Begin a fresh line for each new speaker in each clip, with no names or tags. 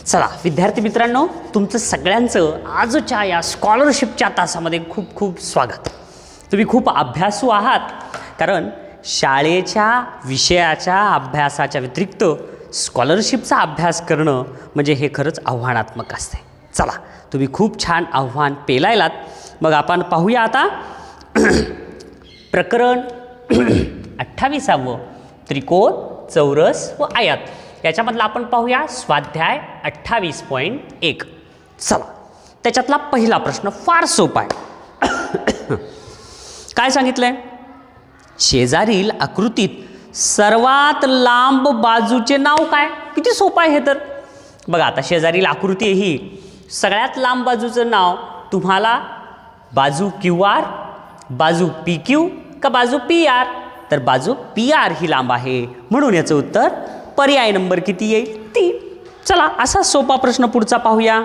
चला विद्यार्थी मित्रांनो, तुमचं सगळ्यांचं आजच्या या स्कॉलरशिपच्या तासामध्ये खूप खूप स्वागत. तुम्ही खूप अभ्यासू आहात, कारण शाळेच्या विषयाच्या अभ्यासाच्या व्यतिरिक्त स्कॉलरशिपचा अभ्यास करणं म्हणजे हे खरंच आव्हानात्मक असते. चला, तुम्ही खूप छान आव्हान पेलायलात. मग आपण पाहूया आता प्रकरण 28 त्रिकोण, चौरस व आयत. याच्यामधला आपण पाहूया स्वाध्याय 28.1. चला, त्याच्यातला पहिला प्रश्न फार सोपा आहे. काय सांगितलंय? शेजारील आकृतीत सर्वात लांब बाजूचे नाव काय? किती सोपं आहे हे तर. बघा, आता शेजारील आकृती ही सगळ्यात लांब बाजूचं नाव तुम्हाला बाजू QR, बाजू PQ का बाजू PR? तर बाजू PR ही लांब आहे, म्हणून याचं उत्तर पर्याय नंबर किती येईल? 3. चला, असा सोपा प्रश्न पुढचा पाहूया.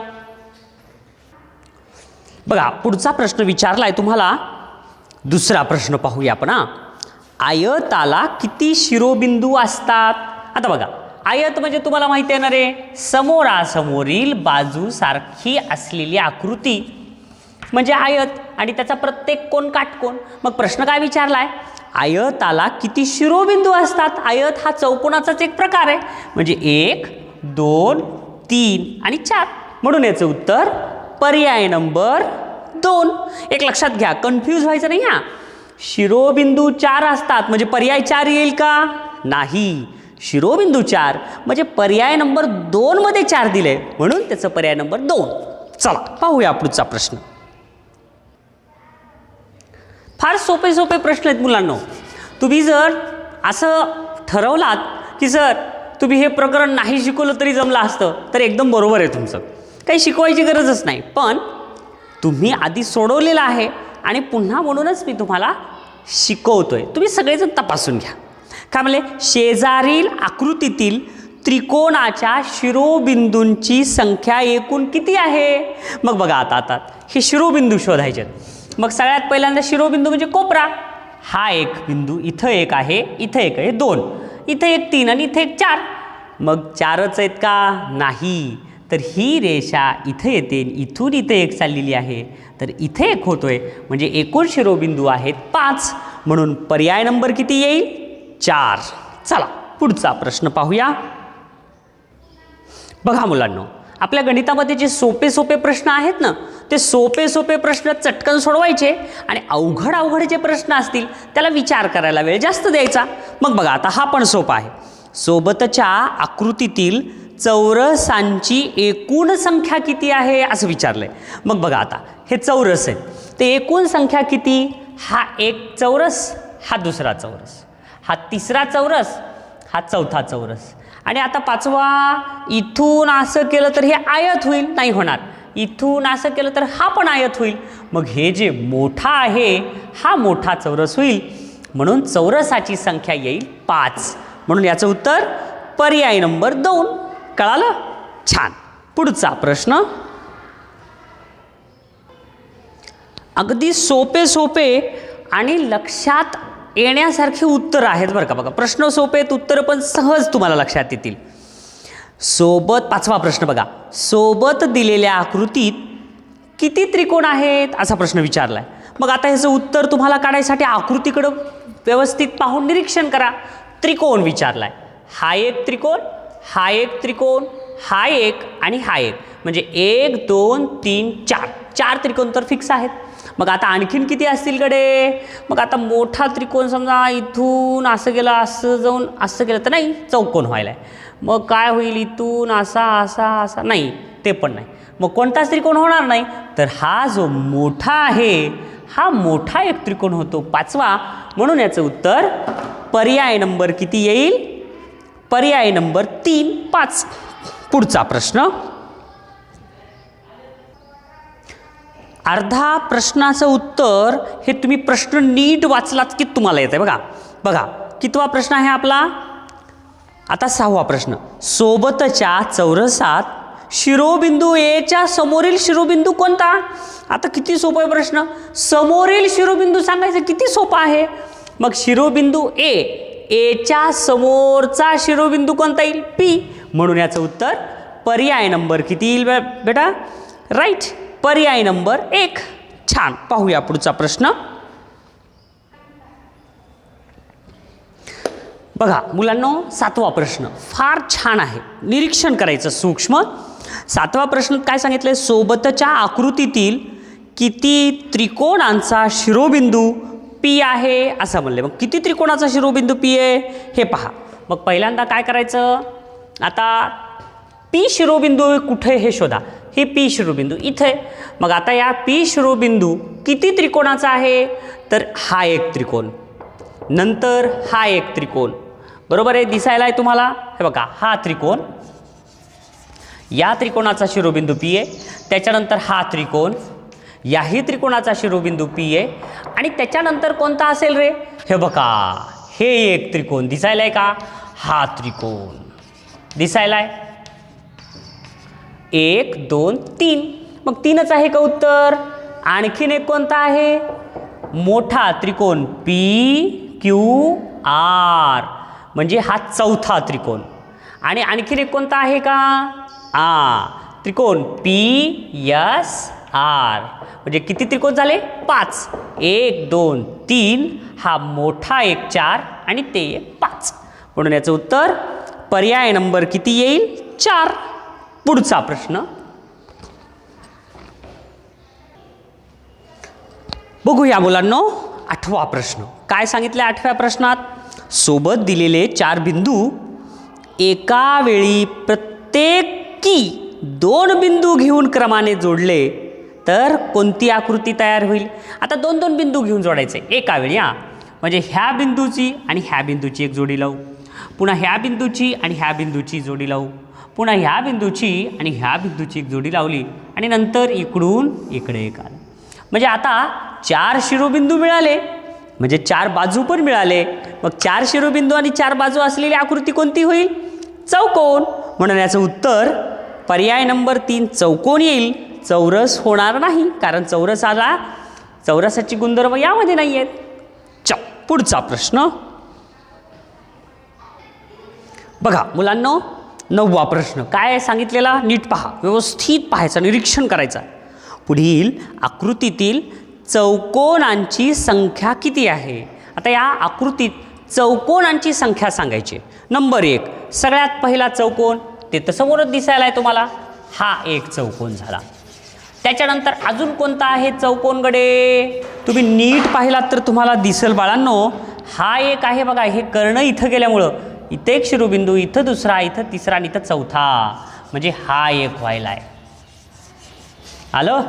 बघा, पुढचा प्रश्न विचारलाय तुम्हाला. दुसरा प्रश्न पाहूया आपण. आयताला किती शिरोबिंदू असतात? आता बघा, आयत म्हणजे तुम्हाला माहिती आहे ना रे, समोरासमोरील बाजू सारखी असलेली आकृती म्हणजे आयत, आणि त्याचा प्रत्येक कोन काटकोन. मग प्रश्न काय विचारलाय? आयताला किती शिरोबिंदू असतात? आयत हा चौकोनाचाच एक प्रकार आहे, म्हणजे 1, 2, 3 आणि 4, म्हणून याचं उत्तर पर्याय नंबर 2. एक लक्षात घ्या, कन्फ्यूज व्हायचं नाही. शिरोबिंदू 4 असतात म्हणजे पर्याय 4 येईल का? नाही, शिरोबिंदू 4 म्हणजे पर्याय नंबर 2 मध्ये 4 दिले, म्हणून त्याचं पर्याय नंबर 2. चला पाहूया पुढचा प्रश्न. फार सोपे सोपे प्रश्न आहेत मुलांनो. तुम्ही जर असं ठरवलात की सर तुम्ही हे प्रकरण नाही शिकवलं तरी जमलं असतं, तर एकदम बरोबर आहे तुमचं. काही शिकवायची गरजच नाही, पण तुम्ही आधी सोडवलेलं आहे आणि पुन्हा म्हणूनच मी तुम्हाला शिकवतोय. तुम्ही सगळेजण तपासून घ्या. काय म्हणले? शेजारील आकृतीतील त्रिकोणाच्या शिरोबिंदूंची संख्या एकूण किती आहे? मग बघा, आता हे शिरोबिंदू शोधायचे. मग सगळ्यात पहिल्यांदा शिरोबिंदू म्हणजे कोपरा. हा एक बिंदू इथं एक आहे, इथं एक आहे, 2, इथं एक 3 आणि इथं एक 4. मग 4च आहेत का? नाही, तर ही रेषा इथं येते, इथून इथे एक चाललेली आहे, तर इथे एक होतोय, म्हणजे एकूण शिरोबिंदू आहेत 5, म्हणून पर्याय नंबर किती येईल? 4. चला पुढचा प्रश्न पाहूया. बघा मुलांनो, आपल्या गणितामध्ये जे सोपे सोपे प्रश्न आहेत ना, ते सोपे सोपे प्रश्न चटकन सोडवायचे, आणि अवघड अवघड जे प्रश्न असतील त्याला विचार करायला वेळ जास्त द्यायचा. मग बघा, आता हा पण सोपा आहे. सोबतच्या आकृतीतील चौरसांची एकूण संख्या किती आहे असं विचारलंय. मग बघा, आता हे चौरस आहे, ते एकूण संख्या किती? हा एक चौरस, हा दुसरा चौरस, हा तिसरा चौरस, हा चौथा चौरस, आणि आता 5वा. इथून असं केलं तर हे आयत होईल, नाही होणार. इथून असं केलं तर हा पण आयत होईल. मग हे जे मोठा आहे हा मोठा चौरस होईल, म्हणून चौरसाची संख्या येईल 5, म्हणून याचं उत्तर पर्याय नंबर 2. कळालं? छान. पुढचा प्रश्न अगदी सोपे सोपे आणि लक्षात येण्यासारखे उत्तर आहेत बरं का. बघा, प्रश्न सोपे आहेत, उत्तर पण सहज तुम्हाला लक्षात येतील. सोबत 5वा प्रश्न बघा, सोबत दिलेल्या आकृतीत किती त्रिकोण आहेत असा प्रश्न विचारलाय. मग आता ह्याचं उत्तर तुम्हाला काढायसाठी आकृतीकडं व्यवस्थित पाहून निरीक्षण करा. त्रिकोण विचारलाय, हा एक त्रिकोण, हा एक त्रिकोण, हा एक आणि हा एक, म्हणजे 1, 2, 3, 4, 4 त्रिकोण तर फिक्स आहेत. मग आता आणखीन किती असतील कडे? मग आता मोठा त्रिकोण समजा इथून असं गेलं, असं जाऊन असं गेलं तर नाही, चौकोन व्हायला आहे. मग काय होईल? इथून असा असा असा, नाही, ते पण नाही. मग कोणताच त्रिकोण होणार नाही, तर हा जो मोठा आहे हा मोठा एक त्रिकोण होतो 5वा, म्हणून याचं उत्तर पर्याय नंबर किती येईल? पर्याय नंबर 3, 5. पुढचा प्रश्न. अर्धा प्रश्नाचं उत्तर हे तुम्ही प्रश्न नीट वाचलात की तुम्हाला येतं. बघा बघा, कितवा प्रश्न आहे आपला? आता 6वा प्रश्न. सोबतच्या चौरसात शिरोबिंदू Aच्या समोरील शिरोबिंदू कोणता? आता किती सोपा आहे प्रश्न. समोरील शिरोबिंदू सांगायचं किती सोपा आहे. मग शिरोबिंदू Aच्या समोरचा शिरोबिंदू कोणता येईल? P, म्हणून याचं उत्तर पर्याय नंबर किती येईल बेटा? राईट, पर्याय नंबर 1. छान. पाहूया पुढचा प्रश्न. बघा मुलांनो, 7वा प्रश्न फार छान आहे, निरीक्षण करायचं सूक्ष्म. 7वा प्रश्न काय सांगितलंय? सोबतच्या आकृतीतील किती त्रिकोणांचा शिरोबिंदू पी आहे असं म्हणले. मग किती त्रिकोणाचा शिरोबिंदू पी आहे हे पहा. मग पहिल्यांदा काय करायचं? आता पी शिरोबिंदू कुठे हे शोधा. हे पी शिरोबिंदू इथे. मग आता या पी शिरोबिंदू किती त्रिकोणाचा आहे? तर हा एक त्रिकोण, नंतर हा एक त्रिकोण, बरोबर आहे, दिसायला आहे तुम्हाला. हे बघा हा त्रिकोण, या त्रिकोणाचा शिरोबिंदू पी आहे. त्याच्यानंतर हा त्रिकोण, याही त्रिकोणाचा शिरोबिंदू पी आहे. आणि त्याच्यानंतर कोणता असेल रे? हे बघा हे एक त्रिकोण दिसायलाय का? हा त्रिकोण दिसायलाय. 1 2 3. मग 3च आहे का उत्तर? आणखीन एक कोणता आहे? मोठा त्रिकोण पी क्यू आर, म्हणजे हा चौथा त्रिकोण. आणि आणखीन एक कोणता आहे का? त्रिकोण पी एस आर. म्हणजे किती त्रिकोण झाले? 5. 1 2 3, हा मोठा एक 4 आणि ते 5. म्हणून याचं उत्तर पर्याय नंबर किती येईल? 4. पुढचा प्रश्न बघूया मुलांनो. 8वा प्रश्न काय सांगितले? 8व्या प्रश्नात सोबत दिलेले 4 बिंदू एका वेळी प्रत्येकी 2 बिंदू घेऊन क्रमाने जोडले तर कोणती आकृती तयार होईल? आता 2 बिंदू घेऊन जोडायचे एका वेळी. म्हणजे ह्या बिंदूची आणि ह्या बिंदूची एक जोडी लावू, पुन्हा ह्या बिंदूची आणि ह्या बिंदूची जोडी लावू, पुन्हा ह्या बिंदूची आणि ह्या बिंदूची एक जोडी लावली आणि नंतर इकडून इकडे एक आलं. म्हणजे आता 4 शिरोबिंदू मिळाले, म्हणजे 4 बाजू पण मिळाले. मग 4 शिरोबिंदू आणि 4 बाजू असलेली आकृती कोणती होईल? चौकोन. म्हणून याचं उत्तर पर्याय नंबर 3 चौकोन येईल. चौरस होणार नाही, कारण चौरसाची गुणधर्म यामध्ये नाही आहेत. पुढचा प्रश्न बघा मुलांनो. 9वा प्रश्न काय सांगितलेला? नीट पहा, व्यवस्थित पाहायचं, निरीक्षण करायचं. पुढील आकृतीतील चौकोनांची संख्या किती आहे? आता या आकृतीत चौकोनांची संख्या सांगायची. नंबर 1 सगळ्यात पहिला चौकोन, ते तर समोरच दिसायला आहे तुम्हाला, हा एक चौकोन झाला. त्याच्यानंतर अजून कोणता आहे चौकोन गडे? तुम्ही नीट पाहिलात तर तुम्हाला दिसेल बाळांनो, हा एक आहे बघा. हे कर्ण इथं गेल्यामुळं इथं एक शिरोबिंदू, इथं दुसरा, इथं तिसरा आणि इथं चौथा, म्हणजे हा एक व्हायला आहे. आलं?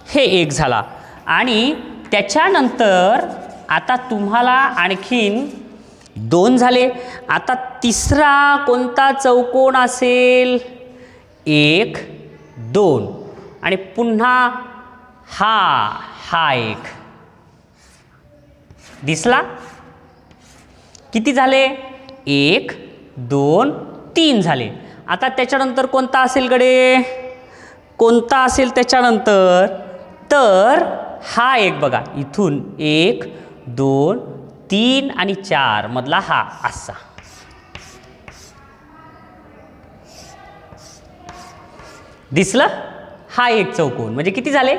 हे एक झाला. आणि त्याच्यानंतर आता तुम्हाला आणखीन 2 झाले. आता तिसरा कोणता चौकोन असेल? 1 2 आणि पुन्हा हा एक दिसला. किती झाले? 1 2 3 झाले. आता त्याच्यानंतर कोणता असेल गडे? कोणता असेल त्याच्यानंतर? तर हा एक बघा, इथून 1 2 3 आणि 4 मधला हा असा. दिसलं? हा एक चौकोन. म्हणजे किती झाले?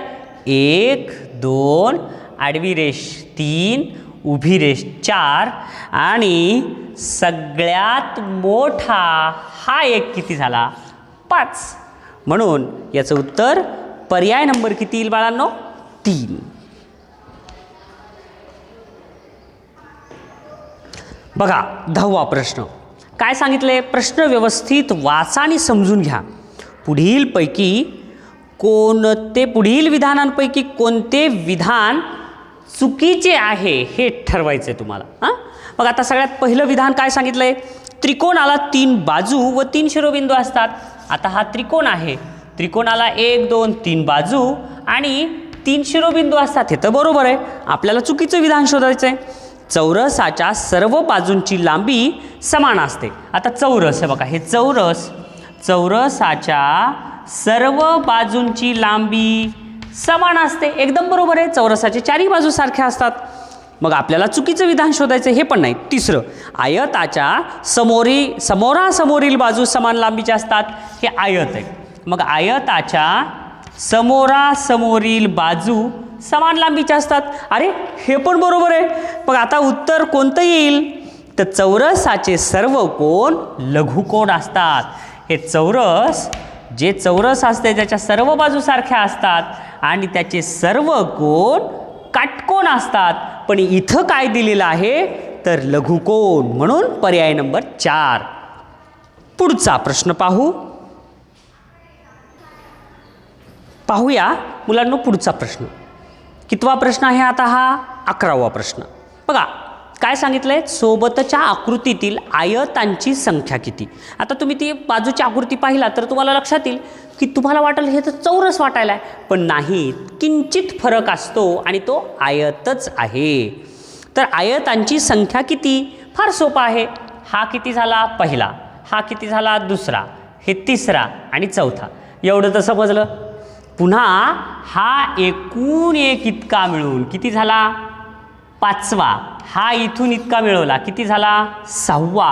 1 2 आडवी रेष 3 उभी रेष 4 आणि सगळ्यात मोठा हा एक किती झाला? 5. म्हणून याचं उत्तर पर्याय नंबर किती येईल बाळांनो? 3. बघा 10वा प्रश्न काय सांगितले? प्रश्न व्यवस्थित वाचा आणि समजून घ्या. पुढील विधानांपैकी कोणते विधान चुकीचे आहे हे ठरवायचे तुम्हाला. मग आता सगळ्यात पहिलं विधान काय सांगितलंय? त्रिकोणाला 3 बाजू व 3 शिरोबिंदू असतात. आता हा त्रिकोण आहे, त्रिकोणाला 1 2 3 बाजू आणि 3 शिरोबिंदू असतात. हे तर बरोबर आहे. आपल्याला चुकीचं विधान शोधायचं आहे. चौरसाच्या सर्व बाजूंची लांबी समान असते. आता चौरस आहे बघा, हे चौरसाच्या सर्व बाजूंची लांबी समान असते. एकदम बरोबर आहे. चौरसाच्या 4ही बाजू सारख्या असतात. मग आपल्याला चुकीचं विधान शोधायचं हे पण नाही. तिसरं, आयताच्या समोरासमोरील बाजू समान लांबीच्या असतात. हे आयत आहे. मग आयताच्या समोरासमोरील बाजू समान लांबीच्या असतात. अरे हे पण बरोबर आहे. मग आता उत्तर कोणतं येईल? तर चौरसाचे सर्व कोन लघुकोन असतात. हे चौरस, जे चौरस असते त्याच्या सर्व बाजू सारख्या असतात आणि त्याचे सर्व कोन काटकोन असतात. पण इथं काय दिलेलं आहे? तर लघुकोन. म्हणून पर्याय नंबर 4. पुढचा प्रश्न पाहूया मुलांनो. पुढचा प्रश्न कितवा प्रश्न आहे आता? हा 11वा प्रश्न. बघा काय सांगितलंय? सोबतच्या आकृतीतील आयतांची संख्या किती? आता तुम्ही ती बाजूची आकृती पाहिला तर तुम्हाला लक्षात येईल की तुम्हाला वाटेल हे तर चौरस वाटायला आहे, पण नाही, किंचित फरक असतो आणि तो आयतच आहे. तर आयतांची संख्या किती? फार सोपा आहे. हा किती झाला? पहिला. हा किती झाला? दुसरा. हे तिसरा आणि चौथा. एवढं तर समजलं. पुन्हा हा एकूण एक इतका मिळून किती झाला? 5वा. हा इथून इतका मिळवला किती झाला? 6वा.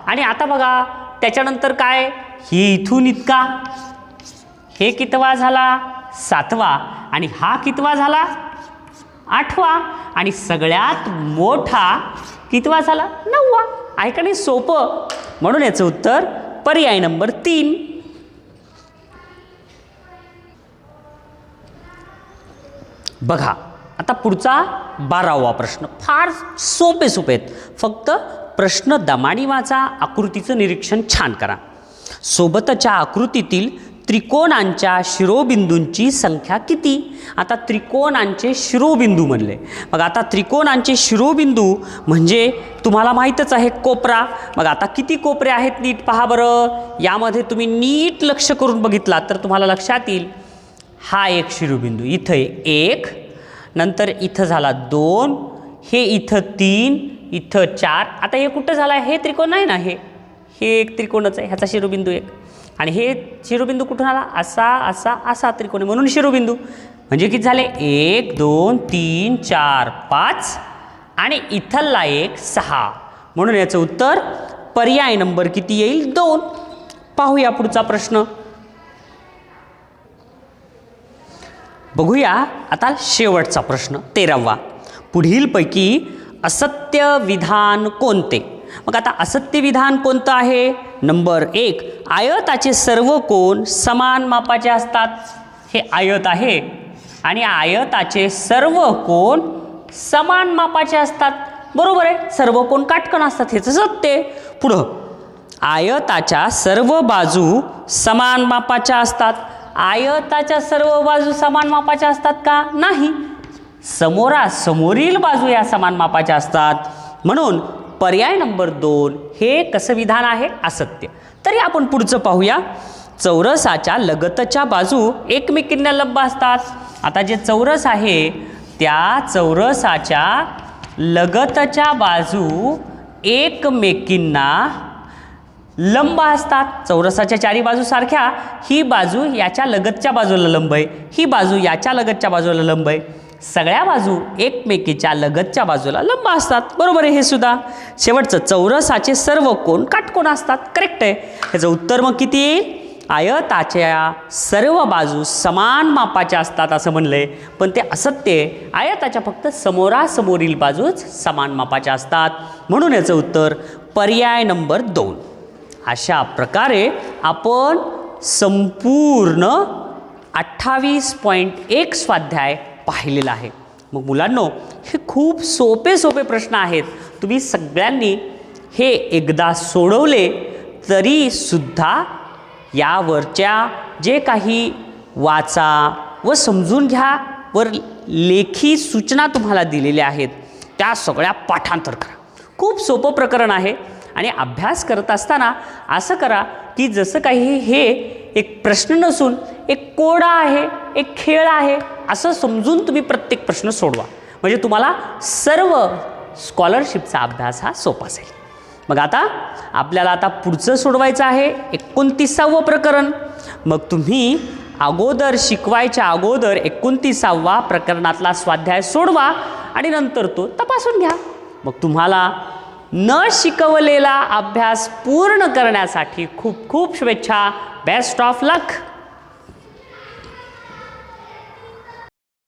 आणि आता बघा त्याच्यानंतर काय? ही इथून इतका, हे कितवा झाला? 7वा. आणि हा कितवा झाला? 8वा. आणि सगळ्यात मोठा कितवा झाला? 9वा. आहे का नाही सोपं? म्हणून याचं उत्तर पर्याय नंबर 3. बघा आता पुढचा 12वा प्रश्न. फार सोपे आहेत. फक्त प्रश्न दमानी वाचा, आकृतीचं निरीक्षण छान करा. सोबतच्या आकृतीतील त्रिकोणांच्या शिरोबिंदूंची संख्या किती? आता त्रिकोणांचे शिरोबिंदू म्हणले. मग आता त्रिकोणांचे शिरोबिंदू म्हणजे तुम्हाला माहीतच आहे कोपरा. मग आता किती कोपरे आहेत नीट पहा बरं. यामध्ये तुम्ही नीट लक्ष करून बघितला तर तुम्हाला लक्षात येईल. हा एक शिरोबिंदू, इथं 1, नंतर इथं झाला 2, हे इथं 3, इथं 4. आता हे कुठं झालं आहे? हे त्रिकोण आहे ना, हे एक त्रिकोणच आहे. ह्याचा शिरोबिंदू 1. आणि हे शिरोबिंदू कुठून आला? असा त्रिकोण आहे म्हणून शिरोबिंदू. म्हणजे किती झाले? 1 2 3 4 5 आणि इथला एक 6. म्हणून याचं उत्तर पर्याय नंबर किती येईल? 2. पाहूया पुढचा प्रश्न. बघूया आता शेवटचा प्रश्न 13वा. पुढीलपैकी असत्य विधान कोणते? मग आता असत्य विधान कोणतं आहे? नंबर 1, आयताचे सर्व कोन समान मापाचे असतात. हे आयत आहे आणि आयताचे सर्व कोन समान मापाचे असतात. बरोबर आहे. सर्व कोन काटकोन असतात. हेच सत्य. पुढं, आयताच्या सर्व बाजू समान मापाच्या असतात. आयताच्या सर्व बाजू समान मापाच्या असतात का? नाही. समोरासमोरील बाजू या समान मापाच्या असतात. म्हणून पर्याय नंबर 2 हे कसं विधान आहे? असत्य. तरी आपण पुढचं पाहूया. चौरसाच्या लगतच्या बाजू एकमेकींना लंब असतात. आता जे चौरस आहे त्या चौरसाच्या लगतच्या बाजू एकमेकींना लंब असतात. चौरसाच्या चारी बाजू सारख्या. ही बाजू याच्या लगतच्या बाजूला लंब आहे, ही बाजू याच्या लगतच्या बाजूला लंब आहे. सगळ्या बाजू एकमेकीच्या लगतच्या बाजूला लंब असतात. बरोबर आहे हे सुद्धा. शेवटचं, चौरसाचे सर्व कोन काटकोन असतात. करेक्ट आहे. ह्याचं उत्तर मग किती येईल? आयताच्या सर्व बाजू समान मापाच्या असतात असं म्हणलंय, पण ते असत्य आहे. आयताच्या फक्त समोरासमोरील बाजूच समान मापाच्या असतात. म्हणून याचं उत्तर पर्याय नंबर 2. अशा प्रकारे आपण संपूर्ण 28.1 स्वाध्याय पाहिलेला आहे. मग मुलांनो, हे खूप सोपे प्रश्न आहेत. तुम्ही सगळ्यांनी हे एकदा सोडवले तरी सुद्धा यावरच्या जे काही वाचा व समजून घ्या वर लेखी सूचना तुम्हाला दिलेल्या आहेत त्या सगळ्या पाठांतर करा. खूप सोपं प्रकरण आहे. आणि अभ्यास करत असताना असं करा की जसं काही हे एक प्रश्न नसून एक कोडा आहे, एक खेळ आहे असं समजून तुम्ही प्रत्येक प्रश्न सोडवा. म्हणजे तुम्हाला सर्व स्कॉलरशिपचा अभ्यास हा सोपा असेल. मग आता आपल्याला आता पुढचं सोडवायचं आहे 29वा प्रकरण. मग तुम्ही अगोदर शिकवायच्या अगोदर 29वा प्रकरणातला स्वाध्याय सोडवा आणि नंतर तो तपासून घ्या. मग तुम्हाला न शिकवलेला अभ्यास पूर्ण करण्यासाठी खूप खूप शुभेच्छा. Best of luck.